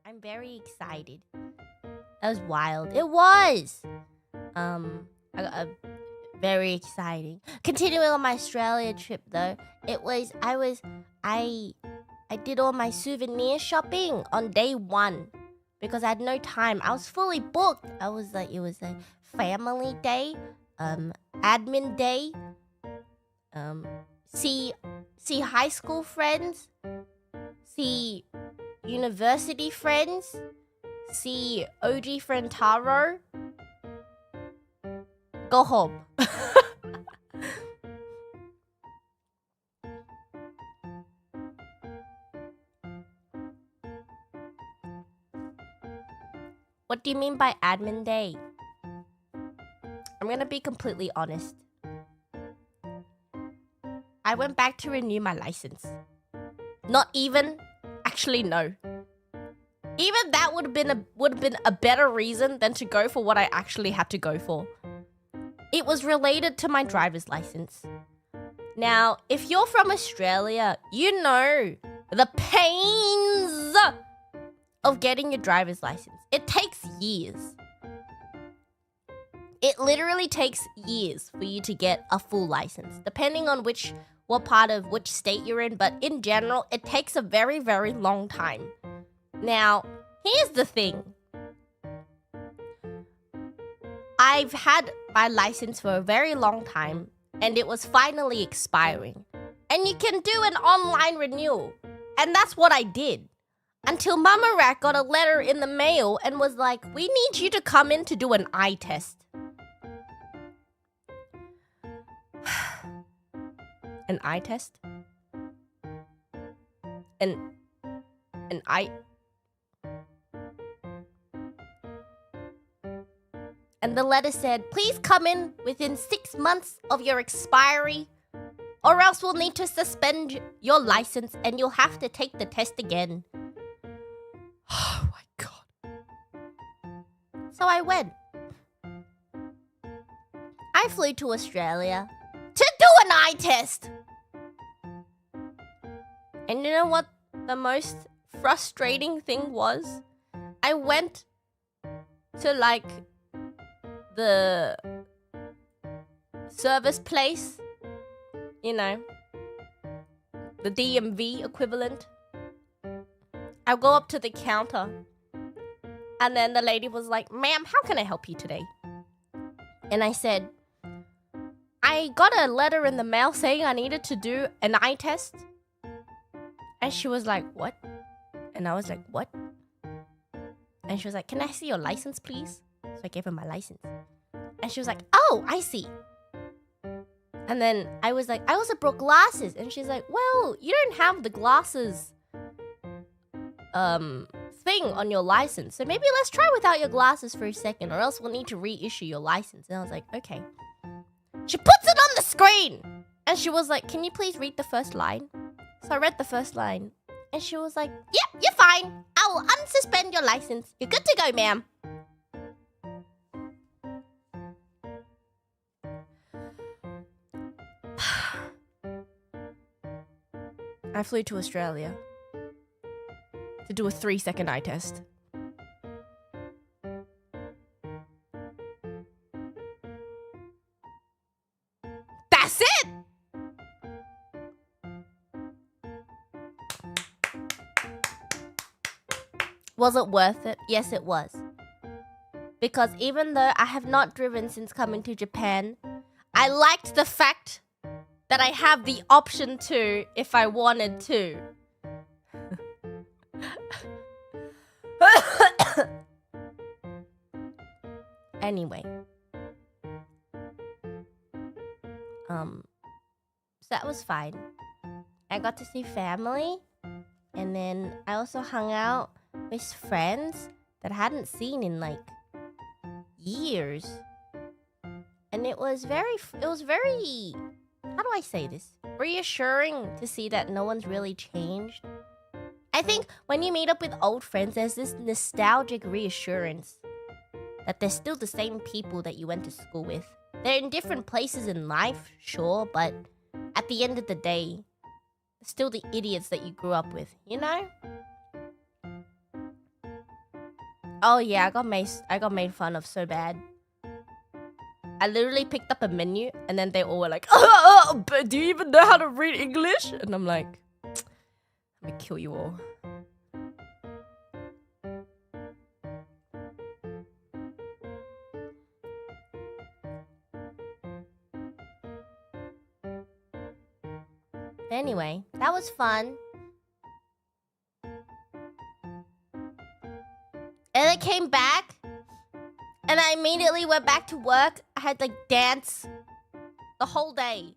I'm very excited. That was wild. It was. Very exciting. Continuing on my Australia trip though, I did all my souvenir shopping on day 1 because I had no time. I was fully booked. It was a family day, admin day, see high school friends, see university friends, see OG friend Taro, go home. What do you mean by admin day? I'm gonna be completely honest. I went back to renew my license. Not even, actually no. Even that would have been a better reason than to go for what I actually had to go for. It was related to my driver's license. Now, if you're from Australia, you know the pains of getting your driver's license. It takes years. It literally takes years for you to get a full license, depending on which state you're in, but in general, it takes a very, very long time. Now, here's the thing. I've had my license for a very long time, and it was finally expiring. And you can do an online renewal. And that's what I did. Until Mama Rat got a letter in the mail and was like, we need you to come in to do an eye test. An eye test? An eye... And the letter said, please come in within 6 months of your expiry, or else we'll need to suspend your license and you'll have to take the test again. Oh my god. So I went. I flew to Australia to do an eye test. And you know what the most frustrating thing was? I went to the service place, you know, the DMV equivalent. I go up to the counter and then the lady was like, ma'am, how can I help you today? And I said, I got a letter in the mail saying I needed to do an eye test. And she was like, what? And I was like, what? And she was like, can I see your license, please? So I gave her my license. And she was like, oh, I see. And then I was like, I also brought glasses. And she's like, well, you don't have the glasses thing on your license. So maybe let's try without your glasses for a second, or else we'll need to reissue your license. And I was like, okay. She puts it on the screen. And she was like, can you please read the first line? So I read the first line. And she was like, yep, you're fine. I will unsuspend your license. You're good to go, ma'am. I flew to Australia to do a 3-second eye test. That's it! Was it worth it? Yes, it was. Because even though I have not driven since coming to Japan, I liked the fact that I have the option to if I wanted to. Anyway. So that was fine. I got to see family. And then I also hung out with friends that I hadn't seen in years. And it was very, how do I say this? Reassuring to see that no one's really changed. I think when you meet up with old friends, there's this nostalgic reassurance that they're still the same people that you went to school with. They're in different places in life, sure, but at the end of the day, they're still the idiots that you grew up with, you know? Oh yeah, I got made fun of so bad. I literally picked up a menu and then they all were like, but do you even know how to read English? And I'm like, let me kill you all. Anyway, that was fun. And I came back and I immediately went back to work. I had like dance the whole day.